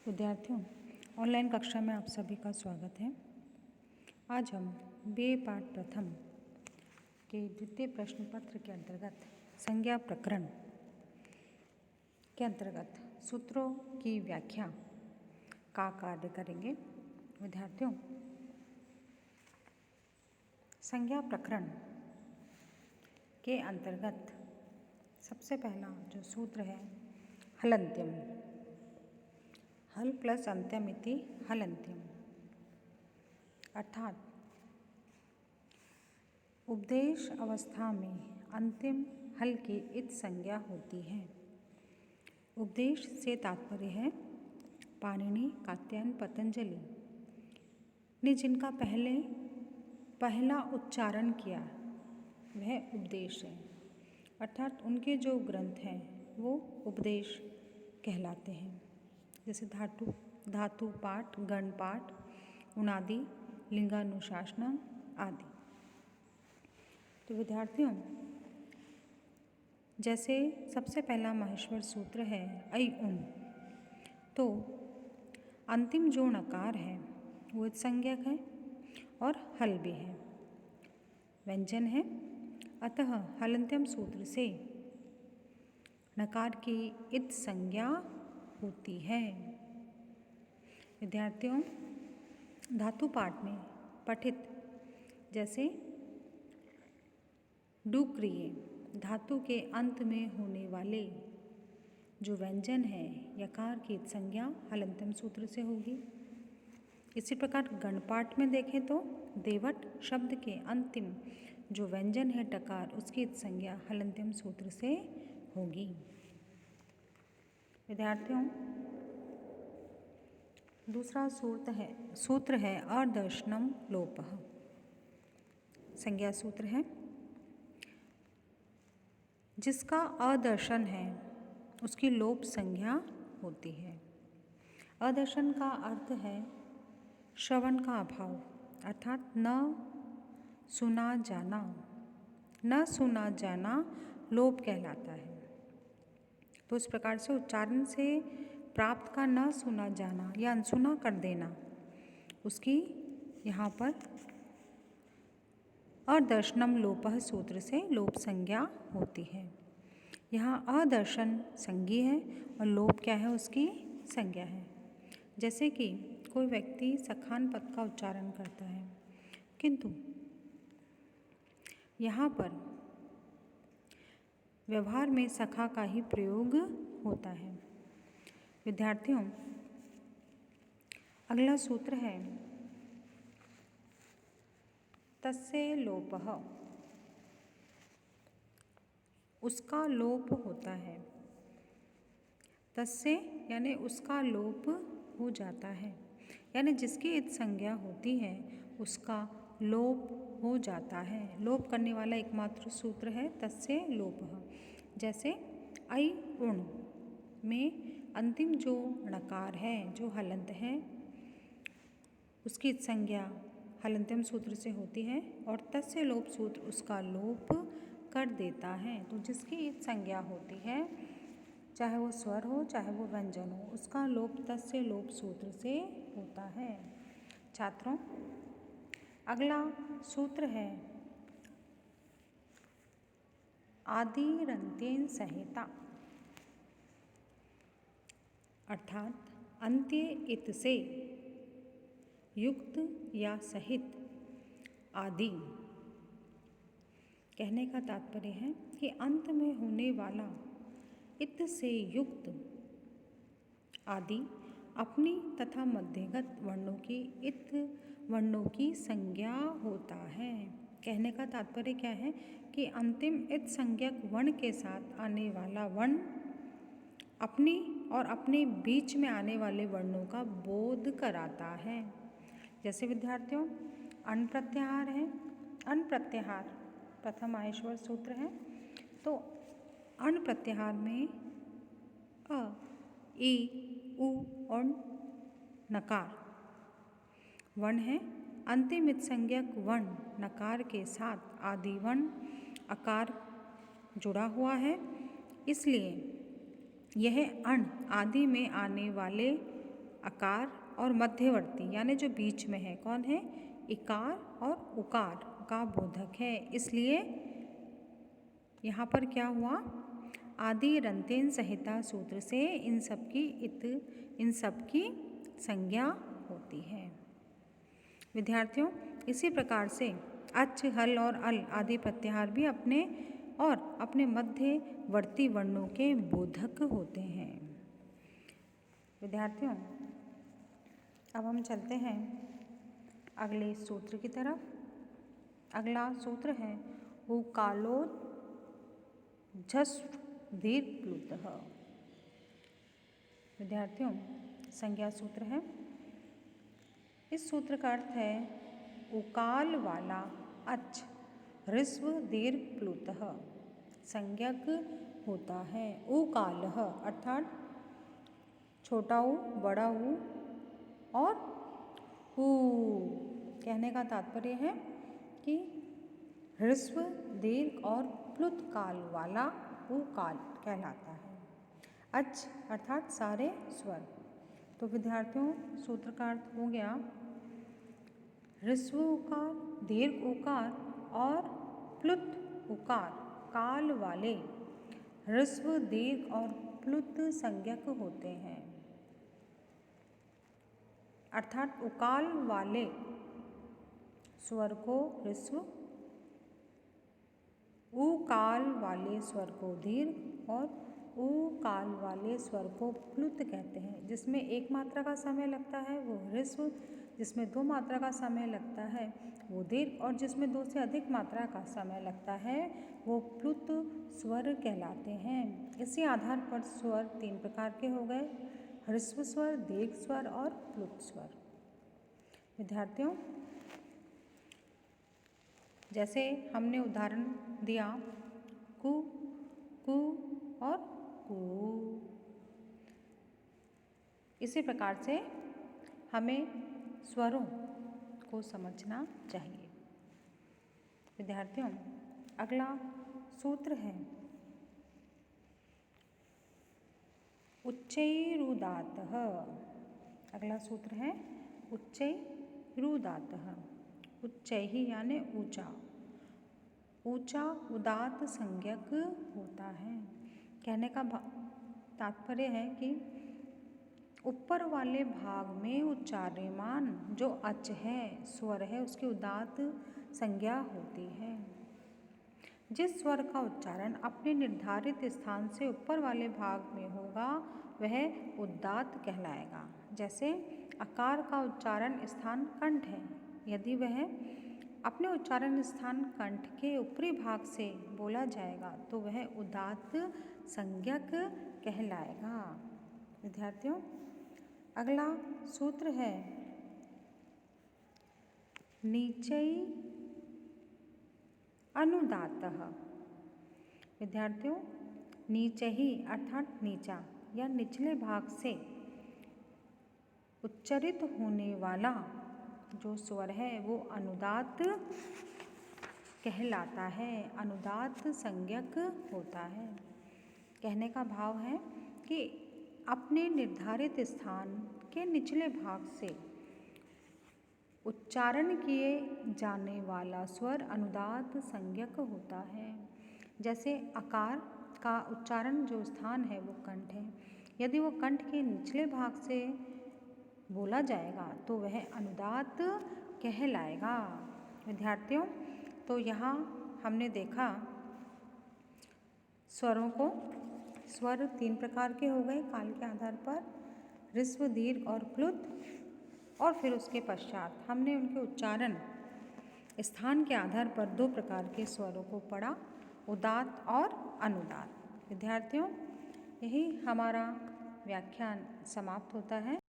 विद्यार्थियों, ऑनलाइन कक्षा में आप सभी का स्वागत है। आज हम बे पाठ प्रथम के द्वितीय प्रश्न पत्र के अंतर्गत संज्ञा प्रकरण के अंतर्गत सूत्रों की व्याख्या का कार्य करेंगे। विद्यार्थियों, संज्ञा प्रकरण के अंतर्गत सबसे पहला जो सूत्र है हलन्त्यम, हल प्लस अंत्यम इति हलन्त्यम, अर्थात उपदेश अवस्था में अंतिम हल की इत संज्ञा होती है। उपदेश से तात्पर्य है पाणिनि, कात्यायन, पतंजलि ने जिनका पहला उच्चारण किया वह उपदेश है, अर्थात उनके जो ग्रंथ हैं वो उपदेश कहलाते हैं। जैसे धातु पाठ, गण पाठ, उणादि, लिंगानुशासनम आदि। तो विद्यार्थियों, जैसे सबसे पहला माहेश्वर सूत्र है ऐ उन, तो अंतिम जो नकार है वो इत संज्ञक है और हल भी है, व्यंजन है। अतः हलन्त्यम सूत्र से नकार की इत संज्ञा होती है। विद्यार्थियों, धातु पाठ में पठित जैसे डुक्रिय धातु के अंत में होने वाले जो व्यंजन है यकार की इत संज्ञा हलन्त्यम सूत्र से होगी। इसी प्रकार गणपाठ में देखें तो देवट शब्द के अंतिम जो व्यंजन है टकार, उसकी इत संज्ञा हलन्त्यम सूत्र से होगी। विद्यार्थियों, दूसरा सूत्र है अदर्शनम लोपः, संज्ञा सूत्र है। जिसका अदर्शन है उसकी लोप संज्ञा होती है। अदर्शन का अर्थ है श्रवण का अभाव, अर्थात न सुना जाना। न सुना जाना लोप कहलाता है। तो इस प्रकार से उच्चारण से प्राप्त का न सुना जाना या अनसुना कर देना, उसकी यहाँ पर अदर्शनम लोपः सूत्र से लोप संज्ञा होती है। यहाँ अदर्शन संज्ञा है और लोप क्या है, उसकी संज्ञा है। जैसे कि कोई व्यक्ति सखान पद का उच्चारण करता है, किंतु यहाँ पर व्यवहार में सखा का ही प्रयोग होता है। विद्यार्थियों, अगला सूत्र है तस्य लोपः, उसका लोप होता है। तस्य यानी उसका लोप हो जाता है, यानी जिसकी इत संज्ञा होती है उसका लोप हो जाता है। लोप करने वाला एकमात्र सूत्र है तस्य लोपः। जैसे ऐ उण में अंतिम जो णकार है, जो हलन्त है, उसकी इत संज्ञा हलन्त्यम सूत्र से होती है और तस्य लोप सूत्र उसका लोप कर देता है। तो जिसकी इत संज्ञा होती है, चाहे वो स्वर हो चाहे वो व्यंजन हो, उसका लोप तस्य लोप सूत्र से होता है। छात्रों, अगला सूत्र है आदिरन्त्येन सहिता, अर्थात अंत्य इत से युक्त या सहित आदि। कहने का तात्पर्य है कि अंत में होने वाला इत से युक्त आदि अपनी तथा मध्यगत वर्णों की इत वर्णों की संज्ञा होता है। कहने का तात्पर्य क्या है कि अंतिम इत संज्ञक वर्ण के साथ आने वाला वर्ण अपनी और अपने बीच में आने वाले वर्णों का बोध कराता है। जैसे विद्यार्थियों, अण प्रत्याहार है। अण प्रत्याहार प्रथम माहेश्वर सूत्र है। तो अण प्रत्याहार में अ, ई, उ और नकार वर्ण है। अंतिम इत संज्ञक वर्ण नकार के साथ आदि वर्ण अकार जुड़ा हुआ है, इसलिए यह अण आदि में आने वाले अकार और मध्यवर्ती यानी जो बीच में है कौन है, इकार और उकार का बोधक है। इसलिए यहाँ पर क्या हुआ, आदि रंतेन संहिता सूत्र से इन सब की संज्ञा होती है। विद्यार्थियों, इसी प्रकार से अच, हल और अल आदि प्रत्याहार भी अपने मध्यवर्ती वर्णों के बोधक होते हैं। विद्यार्थियों, अब हम चलते हैं अगले सूत्र की तरफ। अगला सूत्र है उकालोज्झस्व दीर्घ प्लुतः। विद्यार्थियों, संज्ञा सूत्र है। इस सूत्र का अर्थ है उकाल वाला अच ह्रस्व दीर्घ प्लुतः संज्ञक होता है। उकालः अर्थात छोटा ऊ, बड़ा ऊ और ऊ। कहने का तात्पर्य है कि ह्रस्व दीर्घ और प्लुत काल वाला उकाल कहलाता है। अच अर्थात सारे स्वर। तो विद्यार्थियों, सूत्र का अर्थ हो गया ह्रस्व उकार, दीर्घ उकार और प्लुत उकार काल वाले ह्रस्व, दीर्घ और प्लुत संज्ञक होते हैं। अर्थात उकाल वाले स्वर को ह्रस्व, उकाल वाले स्वर को दीर्घ और उकाल वाले स्वर को प्लुत कहते हैं। जिसमें एक मात्रा का समय लगता है वो ह्रस्व, जिसमें 2 मात्रा का समय लगता है वो दीर्घ और जिसमें 2 से अधिक मात्रा का समय लगता है वो प्लुत स्वर कहलाते हैं। इसी आधार पर स्वर 3 प्रकार के हो गए, ह्रस्व स्वर, दीर्घ स्वर और प्लुत स्वर। विद्यार्थियों, जैसे हमने उदाहरण दिया कु, कु और कु, इसी प्रकार से हमें स्वरों को समझना चाहिए। विद्यार्थियों, अगला सूत्र है उच्चैरुदात्तः। अगला सूत्र है उच्चैरुदात्तः। उच्चैः यानी ऊंचा, ऊंचा उदात्त संज्ञक होता है। कहने का तात्पर्य है कि ऊपर वाले भाग में उच्चार्यमान जो अच है, स्वर है, उसकी उदात्त संज्ञा होती है। जिस स्वर का उच्चारण अपने निर्धारित स्थान से ऊपर वाले भाग में होगा वह उदात्त कहलाएगा। जैसे अकार का उच्चारण स्थान कंठ है, यदि वह अपने उच्चारण स्थान कंठ के ऊपरी भाग से बोला जाएगा तो वह उदात्त संज्ञक कहलाएगा। विद्यार्थियों, अगला सूत्र है नीचै अनुदात्तः। विद्यार्थियों, नीचे ही अर्थात नीचा या निचले भाग से उच्चरित होने वाला जो स्वर है वो अनुदात्त कहलाता है, अनुदात्त संज्ञक होता है। कहने का भाव है कि अपने निर्धारित स्थान के निचले भाग से उच्चारण किए जाने वाला स्वर अनुदात्त संज्ञक होता है। जैसे अकार का उच्चारण जो स्थान है वो कंठ है, यदि वो कंठ के निचले भाग से बोला जाएगा तो वह अनुदात्त कहलाएगा। विद्यार्थियों, तो यहाँ हमने देखा स्वरों को, स्वर 3 प्रकार के हो गए काल के आधार पर, ह्रस्व, दीर्घ और प्लुत, और फिर उसके पश्चात हमने उनके उच्चारण स्थान के आधार पर 2 प्रकार के स्वरों को पढ़ा, उदात्त और अनुदात्त। विद्यार्थियों, यही हमारा व्याख्यान समाप्त होता है।